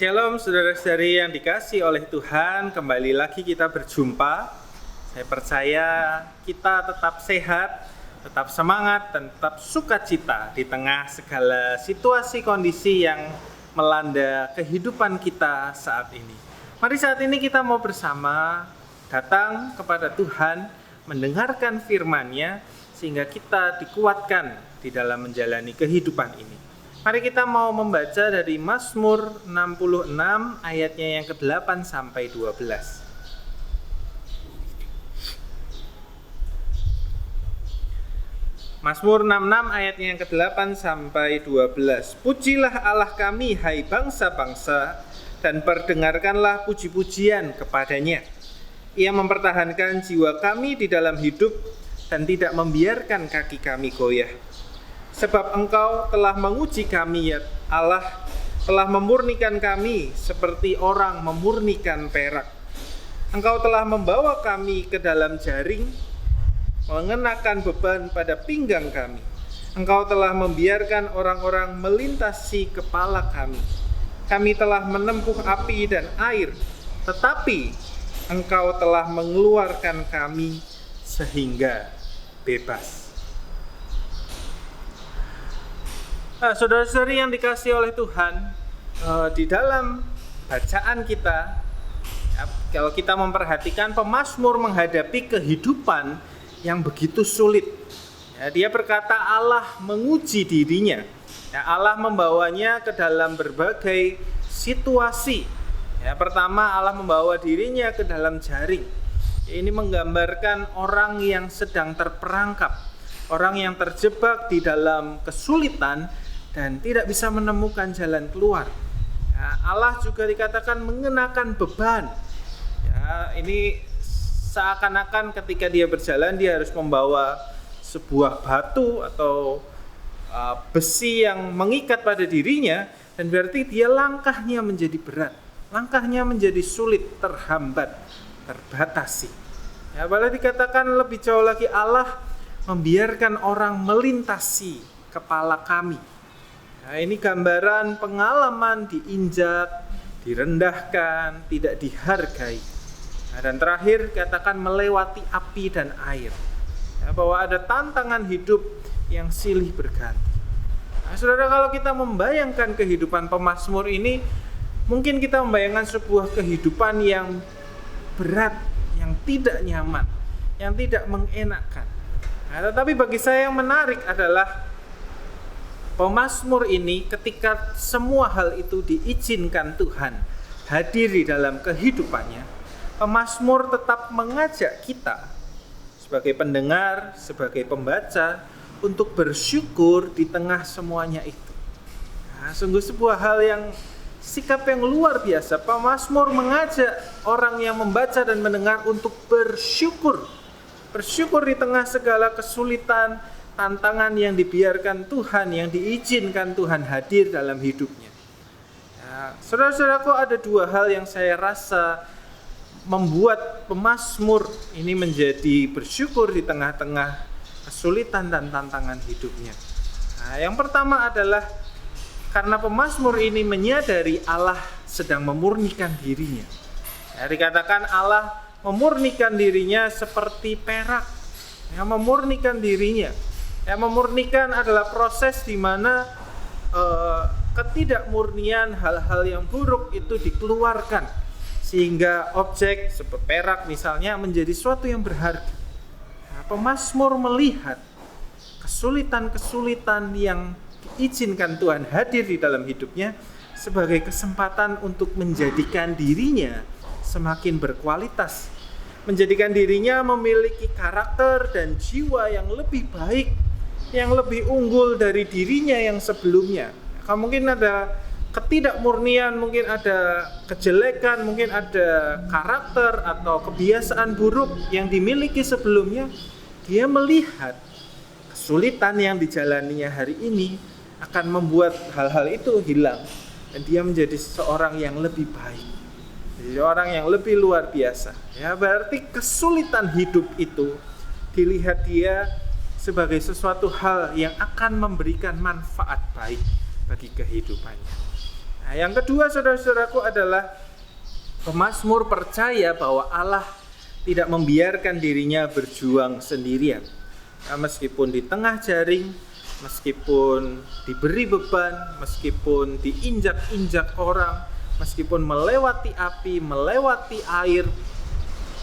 Shalom saudara-saudari yang dikasihi oleh Tuhan, kembali lagi kita berjumpa. Saya percaya kita tetap sehat, tetap semangat, dan tetap sukacita di tengah segala situasi kondisi yang melanda kehidupan kita saat ini. Mari saat ini kita mau bersama datang kepada Tuhan, mendengarkan firman-Nya, sehingga kita dikuatkan di dalam menjalani kehidupan ini. Mari kita mau membaca dari Mazmur 66 ayatnya yang ke-8 sampai 12. Mazmur 66 ayatnya yang ke-8 sampai 12. Pujilah Allah kami, hai bangsa-bangsa, dan perdengarkanlah puji-pujian kepadanya. Ia mempertahankan jiwa kami di dalam hidup dan tidak membiarkan kaki kami goyah. Sebab Engkau telah menguji kami, ya Allah, telah memurnikan kami seperti orang memurnikan perak. Engkau telah membawa kami ke dalam jaring, mengenakan beban pada pinggang kami. Engkau telah membiarkan orang-orang melintasi kepala kami. Kami telah menempuh api dan air, tetapi Engkau telah mengeluarkan kami sehingga bebas. Saudara-saudari yang dikasihi oleh Tuhan, di dalam bacaan kita, kalau kita memperhatikan pemazmur menghadapi kehidupan yang begitu sulit. Dia berkata Allah menguji dirinya. Allah membawanya ke dalam berbagai situasi. Pertama, Allah membawa dirinya ke dalam jaring. Ini menggambarkan orang yang sedang terperangkap, orang yang terjebak di dalam kesulitan dan tidak bisa menemukan jalan keluar. Allah juga dikatakan mengenakan beban. Ini seakan-akan ketika dia berjalan dia harus membawa sebuah batu atau besi yang mengikat pada dirinya, dan berarti dia langkahnya menjadi berat, langkahnya menjadi sulit, terhambat, terbatasi. Malah dikatakan lebih jauh lagi, Allah membiarkan orang melintasi kepala kami. Ini gambaran pengalaman diinjak, direndahkan, tidak dihargai. Dan terakhir katakan melewati api dan air. Bahwa ada tantangan hidup yang silih berganti. Saudara, kalau kita membayangkan kehidupan pemazmur ini, mungkin kita membayangkan sebuah kehidupan yang berat, yang tidak nyaman, yang tidak mengenakkan. Tetapi bagi saya yang menarik adalah pemazmur ini ketika semua hal itu diizinkan Tuhan hadir di dalam kehidupannya, pemazmur tetap mengajak kita sebagai pendengar, sebagai pembaca untuk bersyukur di tengah semuanya itu. Sungguh sebuah hal yang sikap yang luar biasa. Pemazmur mengajak orang yang membaca dan mendengar untuk bersyukur. Bersyukur di tengah segala kesulitan, tantangan yang dibiarkan Tuhan, yang diizinkan Tuhan hadir dalam hidupnya. Saudara-saudaraku, ada dua hal yang saya rasa membuat pemazmur ini menjadi bersyukur di tengah-tengah kesulitan dan tantangan hidupnya. Yang pertama adalah karena pemazmur ini menyadari Allah sedang memurnikan dirinya. Dikatakan Allah memurnikan dirinya seperti perak, memurnikan dirinya. Yang memurnikan adalah proses di mana ketidakmurnian, hal-hal yang buruk itu dikeluarkan sehingga objek seperti perak misalnya menjadi sesuatu yang berharga. Pemazmur melihat kesulitan-kesulitan yang diizinkan Tuhan hadir di dalam hidupnya sebagai kesempatan untuk menjadikan dirinya semakin berkualitas, menjadikan dirinya memiliki karakter dan jiwa yang lebih baik, yang lebih unggul dari dirinya yang sebelumnya. Mungkin ada ketidakmurnian, mungkin ada kejelekan, mungkin ada karakter atau kebiasaan buruk yang dimiliki sebelumnya. Dia melihat kesulitan yang dijalaninya hari ini akan membuat hal-hal itu hilang, dan dia menjadi seorang yang lebih baik, jadi orang yang lebih luar biasa. Berarti kesulitan hidup itu dilihat dia sebagai sesuatu hal yang akan memberikan manfaat baik bagi kehidupannya. Nah, yang kedua saudara-saudaraku adalah pemazmur percaya bahwa Allah tidak membiarkan dirinya berjuang sendirian. Nah, meskipun di tengah jaring, meskipun diberi beban, meskipun diinjak-injak orang, meskipun melewati api, melewati air,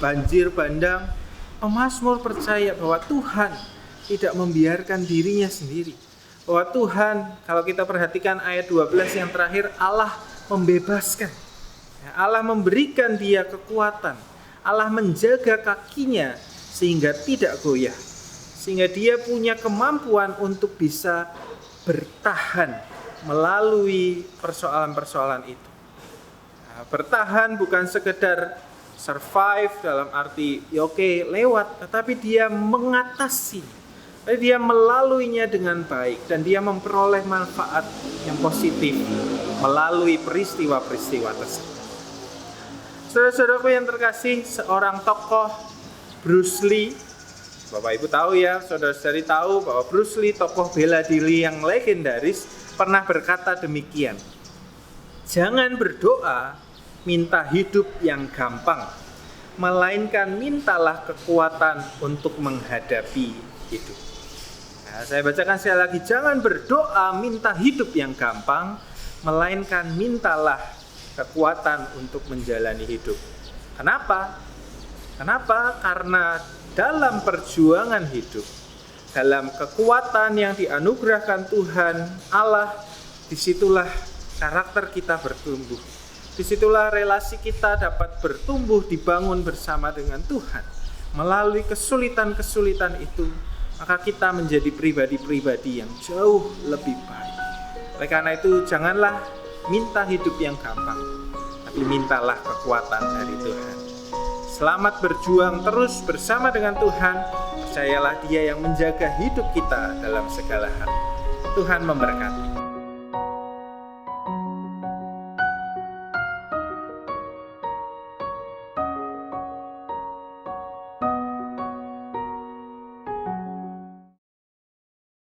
banjir bandang, pemazmur percaya bahwa Tuhan tidak membiarkan dirinya sendiri. Bahwa Tuhan, kalau kita perhatikan ayat 12 yang terakhir, Allah membebaskan. Allah memberikan dia kekuatan. Allah menjaga kakinya sehingga tidak goyah. Sehingga dia punya kemampuan untuk bisa bertahan melalui persoalan-persoalan itu. Nah, bertahan bukan sekedar survive dalam arti ya oke, lewat, tetapi dia mengatasi. Dia melaluinya dengan baik dan dia memperoleh manfaat yang positif melalui peristiwa-peristiwa tersebut. Saudara-saudaraku yang terkasih, seorang tokoh Bruce Lee, Bapak Ibu tahu ya, saudara-saudari tahu bahwa Bruce Lee, tokoh bela diri yang legendaris, pernah berkata demikian. Jangan berdoa minta hidup yang gampang, melainkan mintalah kekuatan untuk menghadapi hidup. Nah, saya bacakan sekali lagi, jangan berdoa minta hidup yang gampang, melainkan mintalah kekuatan untuk menjalani hidup. Kenapa? Karena dalam perjuangan hidup, dalam kekuatan yang dianugerahkan Tuhan Allah, disitulah karakter kita bertumbuh. Disitulah relasi kita dapat bertumbuh, dibangun bersama dengan Tuhan. Melalui kesulitan-kesulitan itu, maka kita menjadi pribadi-pribadi yang jauh lebih baik. Oleh karena itu, janganlah minta hidup yang gampang, tapi mintalah kekuatan dari Tuhan. Selamat berjuang terus bersama dengan Tuhan. Percayalah Dia yang menjaga hidup kita dalam segala hal. Tuhan memberkati.